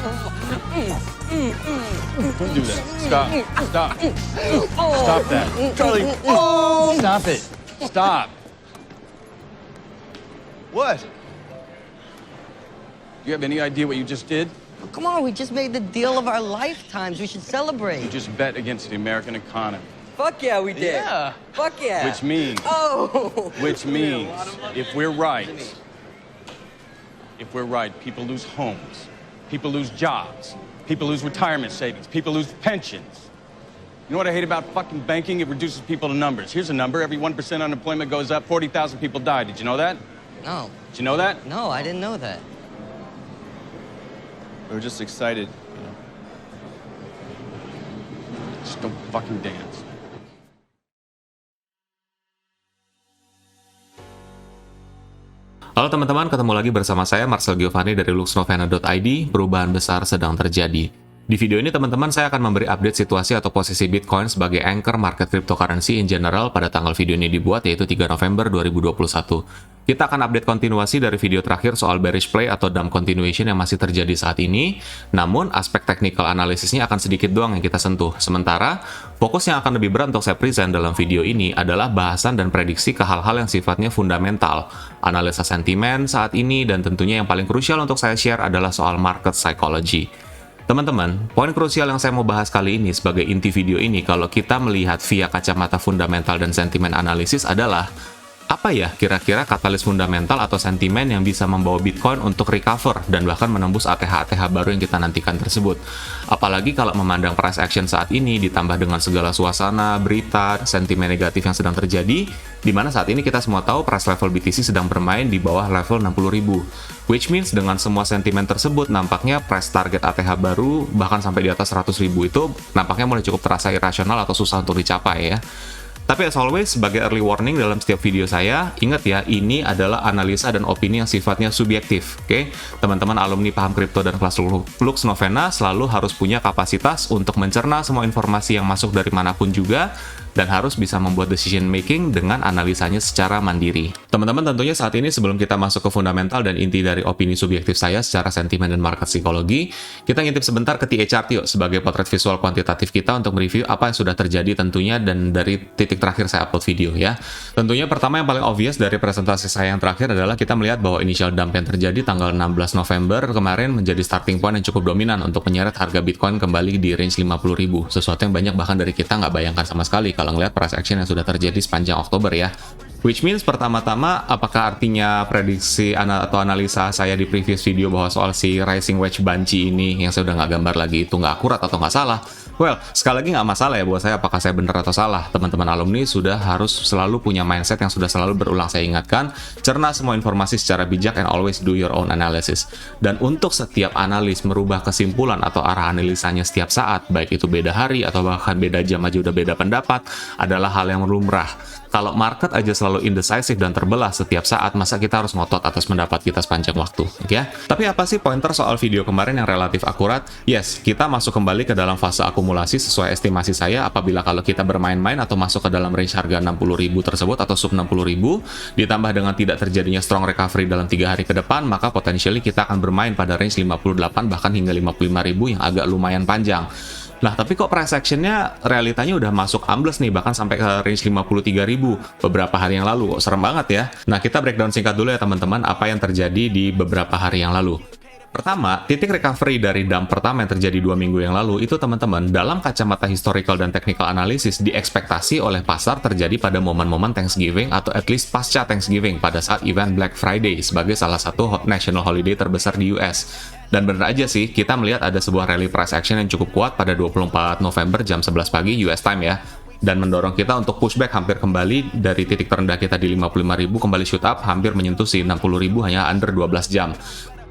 Don't do that. Stop. Stop. Stop that. Charlie, stop it. Stop. What? Do you have any idea what you just did? Oh, come on, we just made the deal of our lifetimes. We should celebrate. You just bet against the American economy. Fuck yeah, we did. Yeah. Fuck yeah. Which means, Oh. if we're right, people lose homes, people lose jobs, people lose retirement savings, people lose pensions. You know what I hate about fucking banking? It reduces people to numbers. Here's a number. Every 1% unemployment goes up, 40,000 people die. Did you know that? No. Did you know that? No, I didn't know that. We were just excited, you know. Just don't fucking dance. Halo teman-teman, ketemu lagi bersama saya Marcel Giovanni dari luxnovena.id. Perubahan besar sedang terjadi. Di video ini teman-teman saya akan memberi update situasi atau posisi Bitcoin sebagai anchor market cryptocurrency in general pada tanggal video ini dibuat, yaitu 3 November 2021. Kita akan update kontinuasi dari video terakhir soal bearish play atau dump continuation yang masih terjadi saat ini. Namun, aspek technical analisisnya akan sedikit doang yang kita sentuh. Sementara, fokus yang akan lebih berat untuk saya present dalam video ini adalah bahasan dan prediksi ke hal-hal yang sifatnya fundamental, analisa sentimen saat ini, dan tentunya yang paling krusial untuk saya share adalah soal market psychology. Teman-teman, poin krusial yang saya mau bahas kali ini sebagai inti video ini kalau kita melihat via kacamata fundamental dan sentimen analisis adalah apa ya kira-kira katalis fundamental atau sentimen yang bisa membawa Bitcoin untuk recover dan bahkan menembus ATH-ATH baru yang kita nantikan tersebut. Apalagi kalau memandang price action saat ini ditambah dengan segala suasana, berita, sentimen negatif yang sedang terjadi, di mana saat ini kita semua tahu price level BTC sedang bermain di bawah level 60.000. Which means dengan semua sentimen tersebut nampaknya price target ATH baru bahkan sampai di atas 100.000 itu nampaknya mulai cukup terasa irasional atau susah untuk dicapai ya. Tapi as always, sebagai early warning dalam setiap video saya, ingat ya, ini adalah analisa dan opini yang sifatnya subjektif, oke? Teman-teman alumni paham kripto dan kelas Lux Novena selalu harus punya kapasitas untuk mencerna semua informasi yang masuk dari manapun juga, dan harus bisa membuat decision making dengan analisanya secara mandiri. Teman-teman tentunya saat ini sebelum kita masuk ke fundamental dan inti dari opini subjektif saya secara sentimen dan market psikologi, kita ngintip sebentar ke TA chart yuk sebagai potret visual kuantitatif kita untuk mereview apa yang sudah terjadi tentunya dan dari titik terakhir saya upload video ya. Tentunya pertama yang paling obvious dari presentasi saya yang terakhir adalah kita melihat bahwa initial dump yang terjadi tanggal 16 November kemarin menjadi starting point yang cukup dominan untuk menyeret harga Bitcoin kembali di range 50.000. Sesuatu yang banyak bahkan dari kita nggak bayangkan sama sekali kalau ngelihat price action yang sudah terjadi sepanjang Oktober ya. Which means pertama-tama apakah artinya prediksi atau analisa saya di previous video bahwa soal si rising wedge banci ini yang saya udah nggak gambar lagi itu nggak akurat atau nggak salah? Well, sekali lagi nggak masalah ya buat saya apakah saya benar atau salah. Teman-teman alumni sudah harus selalu punya mindset yang sudah selalu berulang saya ingatkan, cerna semua informasi secara bijak and always do your own analysis. Dan untuk setiap analis merubah kesimpulan atau arah analisanya setiap saat, baik itu beda hari atau bahkan beda jam aja udah beda pendapat, adalah hal yang lumrah. Kalau market aja selalu indecisive dan terbelah setiap saat, masa kita harus ngotot atas pendapat kita sepanjang waktu, ya? Tapi apa sih pointer soal video kemarin yang relatif akurat? Yes, kita masuk kembali ke dalam fase akumulasi sesuai estimasi saya apabila kalau kita bermain-main atau masuk ke dalam range harga 60.000 tersebut atau sub 60.000, ditambah dengan tidak terjadinya strong recovery dalam 3 hari ke depan, maka potentially kita akan bermain pada range 58 bahkan hingga 55.000 yang agak lumayan panjang. Nah, tapi kok price action-nya realitanya udah masuk ambles nih, bahkan sampai ke range 53.000 beberapa hari yang lalu. Kok serem banget ya? Nah, kita breakdown singkat dulu ya teman-teman, apa yang terjadi di beberapa hari yang lalu. Pertama, titik recovery dari dump pertama yang terjadi 2 minggu yang lalu itu teman-teman, dalam kacamata historical dan technical analysis diekspektasi oleh pasar terjadi pada momen-momen Thanksgiving atau at least pasca Thanksgiving pada saat event Black Friday sebagai salah satu national holiday terbesar di US. Dan bener aja sih, kita melihat ada sebuah rally price action yang cukup kuat pada 24 November jam 11 pagi US time ya. Dan mendorong kita untuk pushback hampir kembali dari titik terendah kita di 55.000 kembali shoot up hampir menyentuh si 60.000 hanya under 12 jam.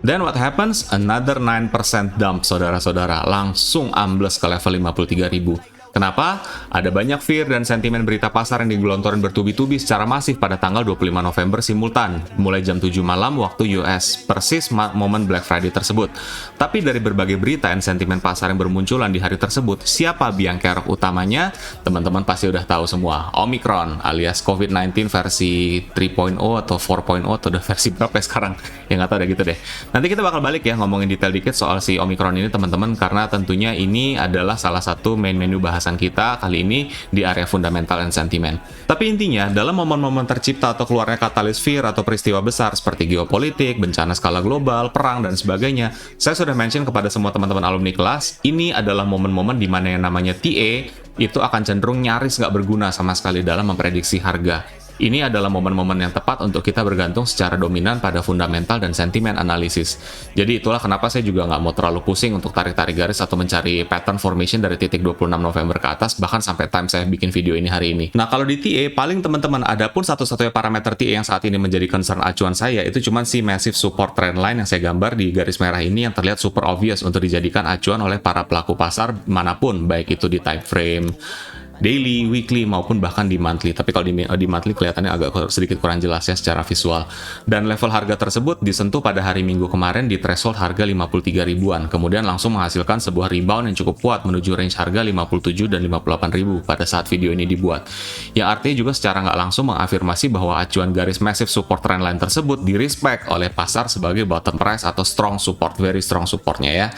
Then what happens? Another 9% dump saudara-saudara, langsung ambles ke level 53.000. Kenapa? Ada banyak fear dan sentimen berita pasar yang digelontorin bertubi-tubi secara masif pada tanggal 25 November simultan, mulai jam 7 malam waktu US, persis momen Black Friday tersebut. Tapi dari berbagai berita dan sentimen pasar yang bermunculan di hari tersebut, siapa biang kerok utamanya? Teman-teman pasti udah tahu semua, Omicron alias COVID-19 versi 3.0 atau 4.0 atau udah versi berapa ya sekarang? Ya nggak tahu udah gitu deh. Nanti kita bakal balik ya ngomongin detail dikit soal si Omicron ini teman-teman, karena tentunya ini adalah salah satu main menu bahasan kita kali ini di area fundamental and sentiment. Tapi intinya, dalam momen-momen tercipta atau keluarnya katalis fear atau peristiwa besar seperti geopolitik, bencana skala global, perang, dan sebagainya, saya sudah mention kepada semua teman-teman alumni kelas, ini adalah momen-momen di mana yang namanya TA itu akan cenderung nyaris nggak berguna sama sekali dalam memprediksi harga. Ini adalah momen-momen yang tepat untuk kita bergantung secara dominan pada fundamental dan sentimen analisis. Jadi itulah kenapa saya juga nggak mau terlalu pusing untuk tarik-tarik garis atau mencari pattern formation dari titik 26 November ke atas, bahkan sampai time saya bikin video ini hari ini. Nah, kalau di TA, paling teman-teman ada pun satu-satunya parameter TA yang saat ini menjadi concern acuan saya, itu cuma si massive support trend line yang saya gambar di garis merah ini yang terlihat super obvious untuk dijadikan acuan oleh para pelaku pasar manapun, baik itu di time frame daily, weekly, maupun bahkan di monthly. Tapi kalau di monthly kelihatannya agak sedikit kurang jelas ya secara visual. Dan level harga tersebut disentuh pada hari Minggu kemarin di threshold harga 53 ribuan. Kemudian langsung menghasilkan sebuah rebound yang cukup kuat menuju range harga 57 dan 58 ribu pada saat video ini dibuat. Yang artinya juga secara nggak langsung mengafirmasi bahwa acuan garis massive support trendline tersebut di-respect oleh pasar sebagai bottom price atau strong support, very strong supportnya ya.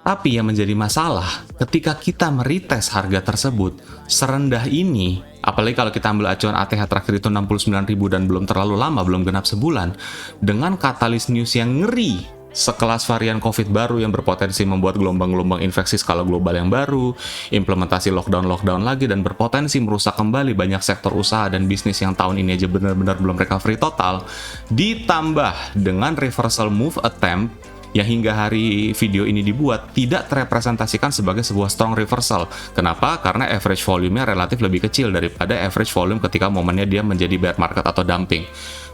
Tapi yang menjadi masalah, ketika kita meretest harga tersebut, serendah ini, apalagi kalau kita ambil acuan ATH terakhir itu 69.000 dan belum terlalu lama, belum genap sebulan, dengan katalis news yang ngeri, sekelas varian COVID baru yang berpotensi membuat gelombang-gelombang infeksi skala global yang baru, implementasi lockdown lagi, dan berpotensi merusak kembali banyak sektor usaha dan bisnis yang tahun ini aja benar-benar belum recovery total, ditambah dengan reversal move attempt yang hingga hari video ini dibuat tidak terrepresentasikan sebagai sebuah strong reversal. Kenapa? Karena average volume-nya relatif lebih kecil daripada average volume ketika momennya dia menjadi bear market atau dumping.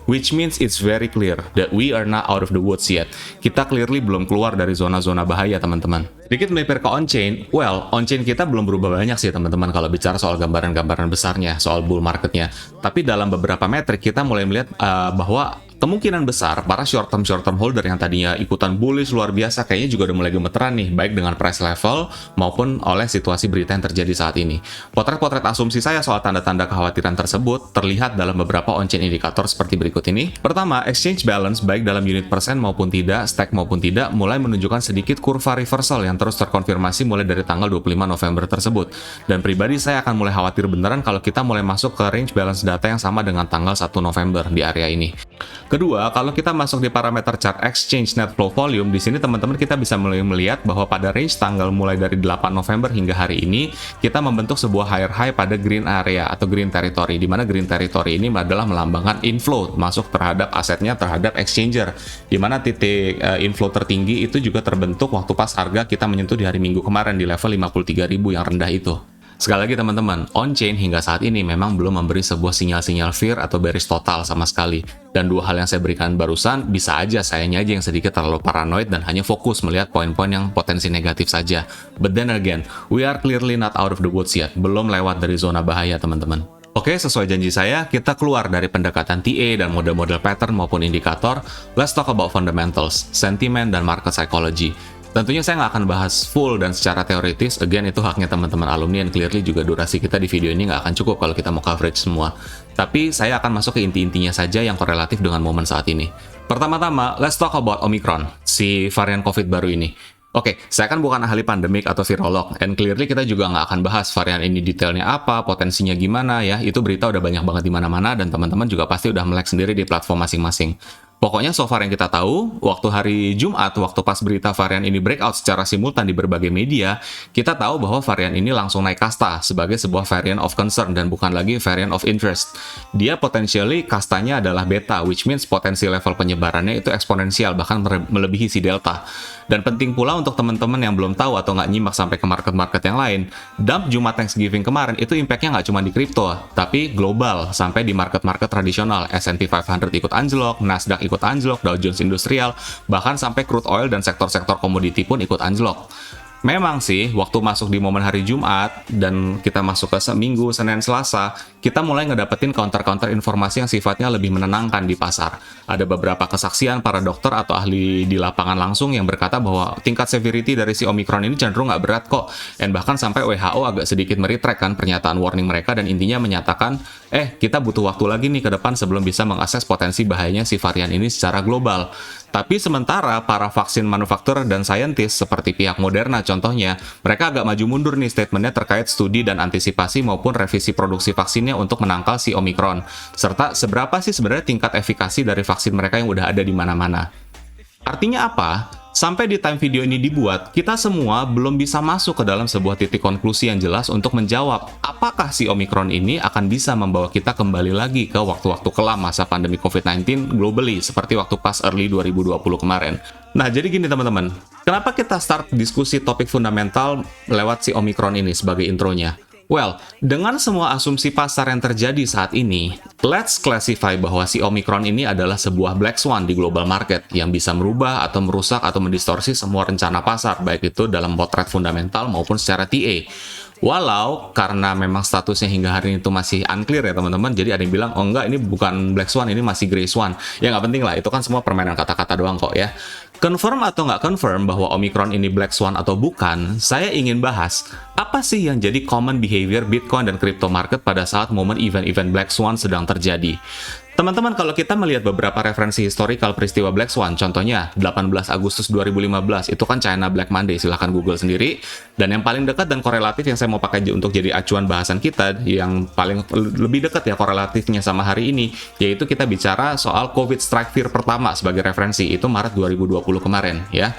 Which means it's very clear that we are not out of the woods yet. Kita clearly belum keluar dari zona-zona bahaya, teman-teman. Sedikit melipir ke on-chain, well, on-chain kita belum berubah banyak sih, teman-teman, kalau bicara soal gambaran-gambaran besarnya, soal bull marketnya. Tapi dalam beberapa metrik, kita mulai melihat bahwa kemungkinan besar para short-term holder yang tadinya ikutan bullish luar biasa kayaknya juga udah mulai gemeteran nih, baik dengan price level maupun oleh situasi berita yang terjadi saat ini. Potret-potret asumsi saya soal tanda-tanda kekhawatiran tersebut terlihat dalam beberapa on-chain indikator seperti berikut ini. Pertama, exchange balance baik dalam unit persen maupun tidak, stack maupun tidak, mulai menunjukkan sedikit kurva reversal yang terus terkonfirmasi mulai dari tanggal 25 November tersebut. Dan pribadi saya akan mulai khawatir beneran kalau kita mulai masuk ke range balance data yang sama dengan tanggal 1 November di area ini. Kedua, kalau kita masuk di parameter chart exchange net flow volume, di sini teman-teman kita bisa mulai melihat bahwa pada range tanggal mulai dari 8 November hingga hari ini, kita membentuk sebuah higher high pada green area atau green territory, di mana green territory ini adalah melambangkan inflow masuk terhadap asetnya terhadap exchanger, di mana titik inflow tertinggi itu juga terbentuk waktu pas harga kita menyentuh di hari Minggu kemarin di level 53.000 yang rendah itu. Sekali lagi teman-teman, on-chain hingga saat ini memang belum memberi sebuah sinyal-sinyal fear atau bearish total sama sekali. Dan dua hal yang saya berikan barusan, bisa aja sayanya aja yang sedikit terlalu paranoid dan hanya fokus melihat poin-poin yang potensi negatif saja. But then again, we are clearly not out of the woods yet. Belum lewat dari zona bahaya, teman-teman. Oke, sesuai janji saya, kita keluar dari pendekatan TA dan model-model pattern maupun indikator. Let's talk about fundamentals, sentiment, dan market psychology. Tentunya saya nggak akan bahas full dan secara teoritis, again itu haknya teman-teman alumni, dan clearly juga durasi kita di video ini nggak akan cukup kalau kita mau coverage semua. Tapi saya akan masuk ke inti-intinya saja yang korelatif dengan momen saat ini. Pertama-tama, let's talk about Omicron, si varian COVID baru ini. Oke, saya kan bukan ahli pandemik atau virolog, and clearly kita juga nggak akan bahas varian ini detailnya apa, potensinya gimana ya, itu berita udah banyak banget di mana-mana, dan teman-teman juga pasti udah melek sendiri di platform masing-masing. Pokoknya so far yang kita tahu, waktu hari Jumat, waktu pas berita varian ini breakout secara simultan di berbagai media, kita tahu bahwa varian ini langsung naik kasta sebagai sebuah variant of concern dan bukan lagi variant of interest. Dia potentially kastanya adalah beta, which means potensi level penyebarannya itu eksponensial, bahkan melebihi si delta. Dan penting pula untuk teman-teman yang belum tahu atau nggak nyimak sampai ke market-market yang lain, dump Jumat Thanksgiving kemarin itu impact-nya nggak cuma di kripto, tapi global, sampai di market-market tradisional. S&P 500 ikut anjlok, Nasdaq ikut anjlok, Dow Jones Industrial, bahkan sampai crude oil dan sektor-sektor komoditi pun ikut anjlok. Memang sih, waktu masuk di momen hari Jumat, dan kita masuk ke Minggu, Senin, Selasa, kita mulai ngedapetin counter-counter informasi yang sifatnya lebih menenangkan di pasar. Ada beberapa kesaksian para dokter atau ahli di lapangan langsung yang berkata bahwa tingkat severity dari si Omicron ini cenderung nggak berat kok. Dan bahkan sampai WHO agak sedikit meretract kan pernyataan warning mereka dan intinya menyatakan, kita butuh waktu lagi nih ke depan sebelum bisa mengakses potensi bahayanya si varian ini secara global. Tapi sementara para vaksin manufaktur dan saintis seperti pihak Moderna contohnya, mereka agak maju mundur nih statementnya terkait studi dan antisipasi maupun revisi produksi vaksinnya untuk menangkal si Omicron. Serta seberapa sih sebenarnya tingkat efikasi dari vaksin mereka yang udah ada di mana-mana. Artinya apa? Sampai di time video ini dibuat, kita semua belum bisa masuk ke dalam sebuah titik konklusi yang jelas untuk menjawab apakah si Omicron ini akan bisa membawa kita kembali lagi ke waktu-waktu kelam masa pandemi COVID-19 globally, seperti waktu pas early 2020 kemarin. Nah, jadi gini teman-teman, kenapa kita start diskusi topik fundamental lewat si Omicron ini sebagai intronya? Well, dengan semua asumsi pasar yang terjadi saat ini, let's classify bahwa si Omicron ini adalah sebuah black swan di global market yang bisa merubah atau merusak atau mendistorsi semua rencana pasar, baik itu dalam potret fundamental maupun secara TA. Walau karena memang statusnya hingga hari ini itu masih unclear ya teman-teman, jadi ada yang bilang, oh enggak, ini bukan black swan, ini masih gray swan. Ya nggak penting lah, itu kan semua permainan kata-kata doang kok ya. Confirm atau nggak confirm bahwa Omicron ini black swan atau bukan, saya ingin bahas apa sih yang jadi common behavior Bitcoin dan crypto market pada saat momen event-event black swan sedang terjadi. Teman-teman, kalau kita melihat beberapa referensi historical peristiwa Black Swan, contohnya 18 Agustus 2015, itu kan China Black Monday, silahkan Google sendiri. Dan yang paling dekat dan korelatif yang saya mau pakai untuk jadi acuan bahasan kita, yang paling lebih dekat ya korelatifnya sama hari ini, yaitu kita bicara soal COVID strike fear pertama sebagai referensi, itu Maret 2020 kemarin ya.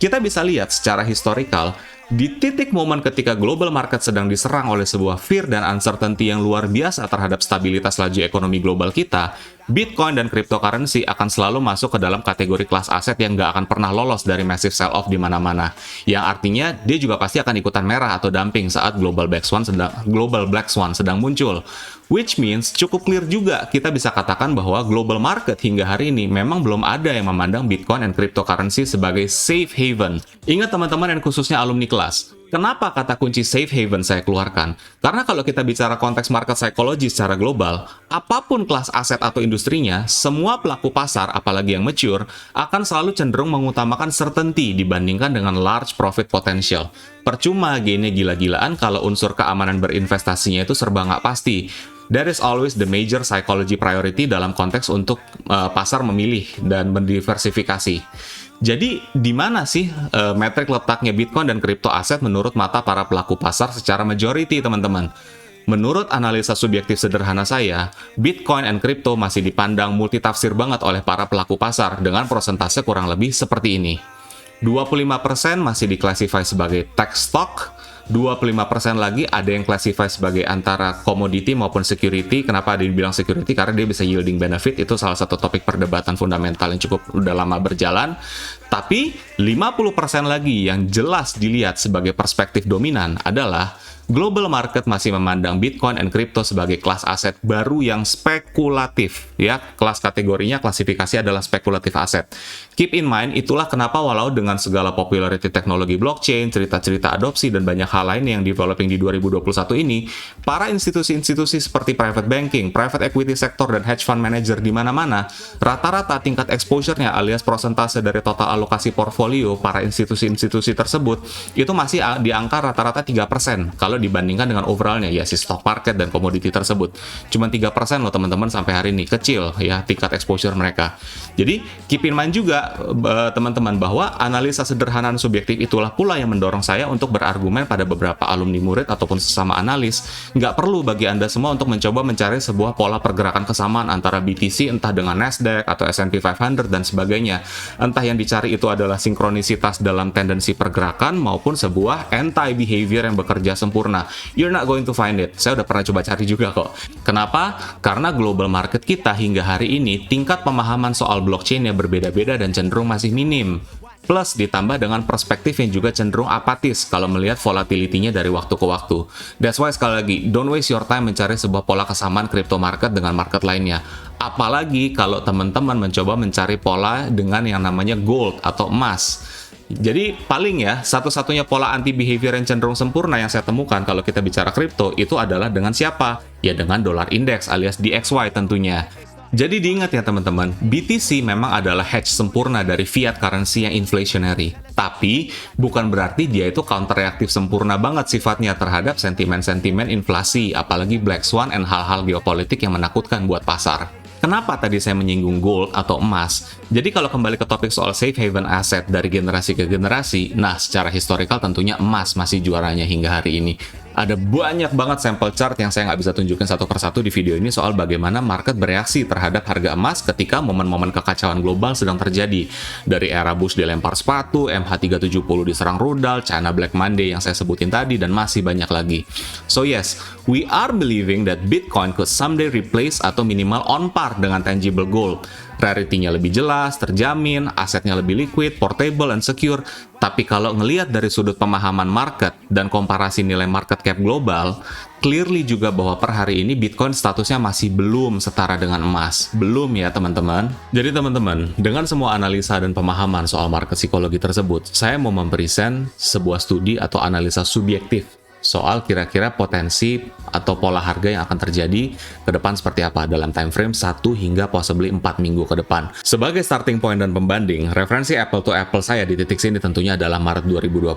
Kita bisa lihat secara historical, di titik momen ketika global market sedang diserang oleh sebuah fear dan uncertainty yang luar biasa terhadap stabilitas laju ekonomi global kita, Bitcoin dan cryptocurrency akan selalu masuk ke dalam kategori kelas aset yang nggak akan pernah lolos dari massive sell-off di mana-mana. Yang artinya dia juga pasti akan ikutan merah atau dumping saat global black swan sedang muncul. Which means cukup clear juga kita bisa katakan bahwa global market hingga hari ini memang belum ada yang memandang Bitcoin and cryptocurrency sebagai safe haven. Ingat teman-teman dan khususnya alumni kelas, kenapa kata kunci safe haven saya keluarkan? Karena kalau kita bicara konteks market psychology secara global, apapun kelas aset atau industrinya, semua pelaku pasar, apalagi yang mature, akan selalu cenderung mengutamakan certainty dibandingkan dengan large profit potential. Percuma gainnya gila-gilaan kalau unsur keamanan berinvestasinya itu serba nggak pasti. That is always the major psychology priority dalam konteks untuk pasar memilih dan mendiversifikasi. Jadi, di mana sih metrik letaknya Bitcoin dan kripto aset menurut mata para pelaku pasar secara majority, teman-teman? Menurut analisa subjektif sederhana saya, Bitcoin and crypto masih dipandang multitafsir banget oleh para pelaku pasar dengan persentase kurang lebih seperti ini. 25% masih diklasifikasi sebagai tech stock, 25% lagi ada yang classify sebagai antara commodity maupun security. Kenapa ada yang bilang security? Karena dia bisa yielding benefit. Itu salah satu topik perdebatan fundamental yang cukup udah lama berjalan. Tapi 50% lagi yang jelas dilihat sebagai perspektif dominan adalah global market masih memandang Bitcoin and crypto sebagai kelas aset baru yang spekulatif. Ya, kelas kategorinya klasifikasi adalah spekulatif aset. Keep in mind, itulah kenapa walau dengan segala popularity teknologi blockchain, cerita-cerita adopsi, dan banyak hal lain yang developing di 2021 ini, para institusi-institusi seperti private banking, private equity sector, dan hedge fund manager di mana-mana, rata-rata tingkat exposure-nya alias persentase dari total alokasi portfolio para institusi-institusi tersebut itu masih di angka rata-rata 3% kalau dibandingkan dengan overallnya ya si stock market dan komoditi tersebut. Cuma 3% loh teman-teman sampai hari ini, kecil ya tingkat exposure mereka. Jadi keep in mind juga teman-teman bahwa analisa sederhana dan subjektif itulah pula yang mendorong saya untuk berargumen pada beberapa alumni murid ataupun sesama analis. Nggak perlu bagi Anda semua untuk mencoba mencari sebuah pola pergerakan kesamaan antara BTC entah dengan Nasdaq atau S&P 500 dan sebagainya. Entah yang dicari itu adalah sinkronisitas dalam tendensi pergerakan maupun sebuah anti-behavior yang bekerja sempurna. You're not going to find it. Saya udah pernah coba cari juga kok. Kenapa? Karena global market kita hingga hari ini tingkat pemahaman soal blockchain yang berbeda-beda dan cenderung masih minim. Plus ditambah dengan perspektif yang juga cenderung apatis kalau melihat volatility-nya dari waktu ke waktu. That's why sekali lagi, don't waste your time mencari sebuah pola kesamaan crypto market dengan market lainnya. Apalagi kalau teman-teman mencoba mencari pola dengan yang namanya gold atau emas. Jadi paling ya, satu-satunya pola anti-behavior yang cenderung sempurna yang saya temukan kalau kita bicara kripto itu adalah dengan siapa? Ya dengan dolar index alias DXY tentunya. Jadi diingat ya teman-teman, BTC memang adalah hedge sempurna dari fiat currency yang inflationary. Tapi, bukan berarti dia itu counter-reaktif sempurna banget sifatnya terhadap sentimen-sentimen inflasi, apalagi Black Swan dan hal-hal geopolitik yang menakutkan buat pasar. Kenapa tadi saya menyinggung gold atau emas? Jadi kalau kembali ke topik soal safe haven asset dari generasi ke generasi, nah secara historikal tentunya emas masih juaranya hingga hari ini. Ada banyak banget sampel chart yang saya nggak bisa tunjukin satu persatu di video ini soal bagaimana market bereaksi terhadap harga emas ketika momen-momen kekacauan global sedang terjadi. Dari era Bush dilempar sepatu, MH370 diserang rudal, China Black Monday yang saya sebutin tadi, dan masih banyak lagi. So yes, we are believing that Bitcoin could someday replace atau minimal on par dengan tangible gold. Rarity-nya lebih jelas, terjamin, asetnya lebih liquid, portable, and secure. Tapi kalau ngelihat dari sudut pemahaman market dan komparasi nilai market cap global, clearly juga bahwa per hari ini Bitcoin statusnya masih belum setara dengan emas. Belum ya teman-teman. Jadi teman-teman, dengan semua analisa dan pemahaman soal market psikologi tersebut, saya mau mempresent sebuah studi atau analisa subjektif soal kira-kira potensi atau pola harga yang akan terjadi ke depan seperti apa dalam time frame 1 hingga possibly 4 minggu ke depan. Sebagai starting point dan pembanding, referensi apple to apple saya di titik sini tentunya adalah Maret 2020.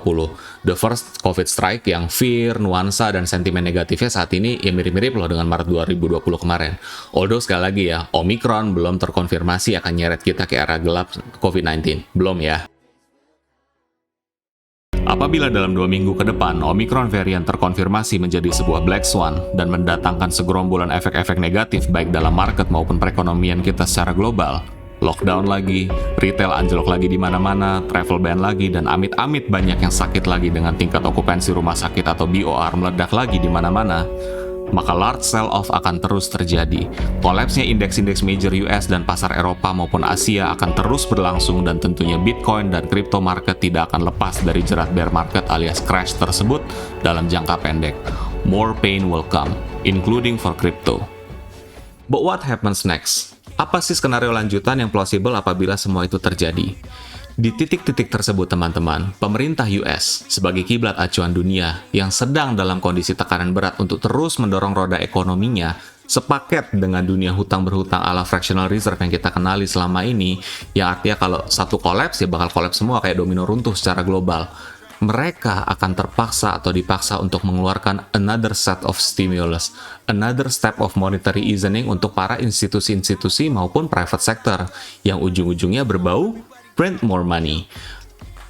The first COVID strike yang fear, nuansa, dan sentimen negatifnya saat ini ya mirip-mirip loh dengan Maret 2020 kemarin. Although sekali lagi ya, Omicron belum terkonfirmasi akan nyeret kita ke era gelap COVID-19. Belum ya. Apabila dalam 2 minggu ke depan Omicron varian terkonfirmasi menjadi sebuah Black Swan dan mendatangkan segerombolan efek-efek negatif baik dalam market maupun perekonomian kita secara global, lockdown lagi, retail anjlok lagi di mana-mana, travel ban lagi, dan amit-amit banyak yang sakit lagi dengan tingkat okupansi rumah sakit atau BOR meledak lagi di mana-mana, maka large sell-off akan terus terjadi. Kolapsnya indeks-indeks major US dan pasar Eropa maupun Asia akan terus berlangsung dan tentunya Bitcoin dan crypto market tidak akan lepas dari jerat bear market alias crash tersebut dalam jangka pendek. More pain will come, including for crypto. But what happens next? Apa sih skenario lanjutan yang plausible apabila semua itu terjadi? Di titik-titik tersebut teman-teman, pemerintah US sebagai kiblat acuan dunia yang sedang dalam kondisi tekanan berat untuk terus mendorong roda ekonominya, sepaket dengan dunia hutang berhutang ala fractional reserve yang kita kenali selama ini, yang artinya kalau satu kolaps ya bakal kolaps semua kayak domino runtuh secara global. Mereka akan terpaksa atau dipaksa untuk mengeluarkan another set of stimulus, another step of monetary easing untuk para institusi-institusi maupun private sector yang ujung-ujungnya berbau print more money.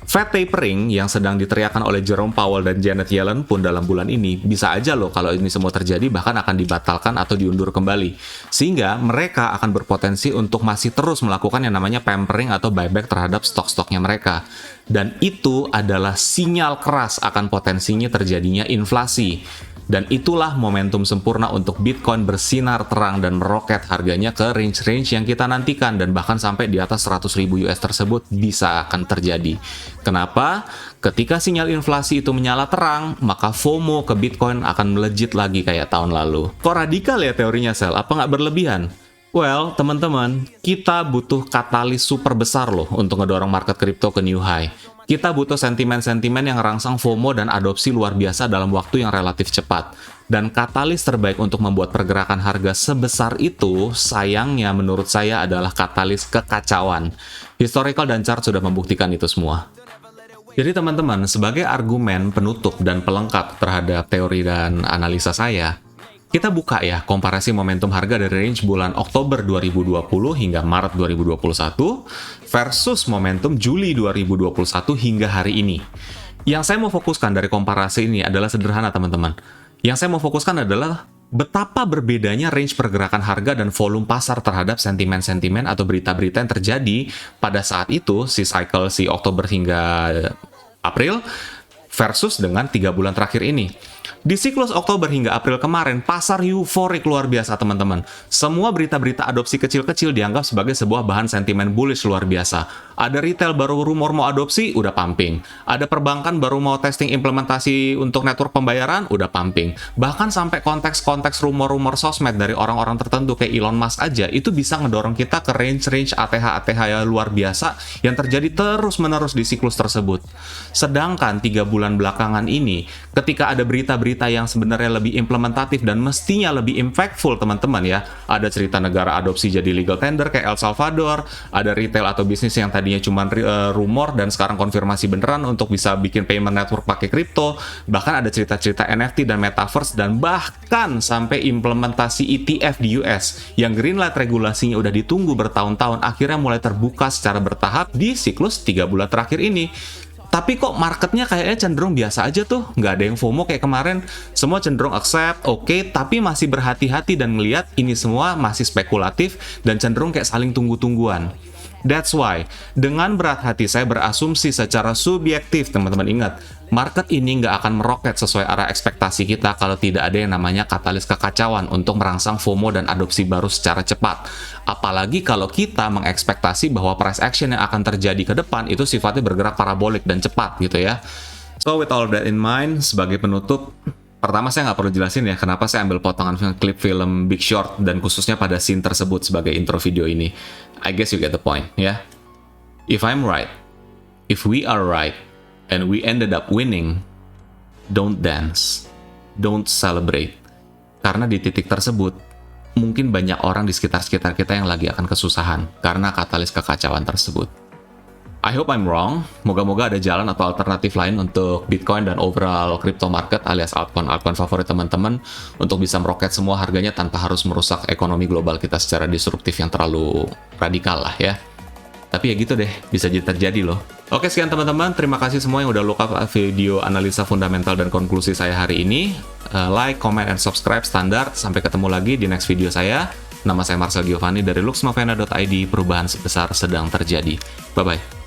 Fed tapering yang sedang diteriakan oleh Jerome Powell dan Janet Yellen pun dalam bulan ini bisa aja loh kalau ini semua terjadi bahkan akan dibatalkan atau diundur kembali. Sehingga mereka akan berpotensi untuk masih terus melakukan yang namanya pampering atau buyback terhadap stok-stoknya mereka. Dan itu adalah sinyal keras akan potensinya terjadinya inflasi. Dan itulah momentum sempurna untuk Bitcoin bersinar terang dan meroket harganya ke range-range yang kita nantikan dan bahkan sampai di atas 100.000 US tersebut bisa akan terjadi. Kenapa? Ketika sinyal inflasi itu menyala terang, maka FOMO ke Bitcoin akan melejit lagi kayak tahun lalu. Kok radikal ya teorinya, Sel? Apa nggak berlebihan? Well, teman-teman, kita butuh katalis super besar loh untuk ngedorong market kripto ke new high. Kita butuh sentimen-sentimen yang rangsang FOMO dan adopsi luar biasa dalam waktu yang relatif cepat. Dan katalis terbaik untuk membuat pergerakan harga sebesar itu, sayangnya menurut saya adalah katalis kekacauan. Historical dan chart sudah membuktikan itu semua. Jadi teman-teman, sebagai argumen penutup dan pelengkap terhadap teori dan analisa saya, kita buka ya komparasi momentum harga dari range bulan Oktober 2020 hingga Maret 2021 versus momentum Juli 2021 hingga hari ini. Yang saya mau fokuskan dari komparasi ini adalah sederhana teman-teman. Yang saya mau fokuskan adalah betapa berbedanya range pergerakan harga dan volume pasar terhadap sentimen-sentimen atau berita-berita yang terjadi pada saat itu, si cycle si Oktober hingga April versus dengan 3 bulan terakhir ini. Di siklus Oktober hingga April kemarin, pasar euforik luar biasa teman-teman. Semua berita-berita adopsi kecil-kecil dianggap sebagai sebuah bahan sentimen bullish luar biasa. Ada retail baru rumor mau adopsi, udah pumping. Ada perbankan baru mau testing implementasi untuk network pembayaran, udah pumping. Bahkan sampai konteks-konteks rumor-rumor sosmed dari orang-orang tertentu kayak Elon Musk aja, itu bisa ngedorong kita ke range-range ATH-ATH yang luar biasa yang terjadi terus-menerus di siklus tersebut. Sedangkan 3 bulan belakangan ini, ketika ada berita-berita yang sebenarnya lebih implementatif dan mestinya lebih impactful, teman-teman ya, ada cerita negara adopsi jadi legal tender kayak El Salvador, ada retail atau bisnis yang tadinya cuma rumor dan sekarang konfirmasi beneran untuk bisa bikin payment network pakai kripto, bahkan ada cerita-cerita NFT dan metaverse, dan bahkan sampai implementasi ETF di US yang greenlight regulasinya udah ditunggu bertahun-tahun akhirnya mulai terbuka secara bertahap di siklus 3 bulan terakhir ini. Tapi kok marketnya kayaknya cenderung biasa aja tuh, nggak ada yang FOMO kayak kemarin. Semua cenderung accept, oke, tapi masih berhati-hati dan melihat ini semua masih spekulatif dan cenderung kayak saling tunggu-tungguan. That's why, dengan berat hati saya berasumsi secara subjektif, teman-teman ingat, market ini nggak akan meroket sesuai arah ekspektasi kita kalau tidak ada yang namanya katalis kekacauan untuk merangsang FOMO dan adopsi baru secara cepat. Apalagi kalau kita mengekspektasi bahwa price action yang akan terjadi ke depan itu sifatnya bergerak parabolik dan cepat gitu ya. So with all that in mind, sebagai penutup, pertama saya nggak perlu jelasin ya kenapa saya ambil potongan klip film Big Short dan khususnya pada scene tersebut sebagai intro video ini. I guess you get the point ya. If I'm right, if we are right, and we ended up winning, don't dance, don't celebrate. Karena di titik tersebut, mungkin banyak orang di sekitar-sekitar kita yang lagi akan kesusahan karena katalis kekacauan tersebut. I hope I'm wrong. Moga-moga ada jalan atau alternatif lain untuk Bitcoin dan overall crypto market alias altcoin favorit teman-teman untuk bisa meroket semua harganya tanpa harus merusak ekonomi global kita secara disruptif yang terlalu radikal lah ya. Tapi ya gitu deh, bisa jadi terjadi loh. Oke, sekian teman-teman. Terima kasih semua yang udah look up video analisa fundamental dan konklusi saya hari ini. Like, comment, and subscribe standar. Sampai ketemu lagi di next video saya. Nama saya Marcel Giovanni dari luxnovena.id. Perubahan sebesar sedang terjadi. Bye-bye.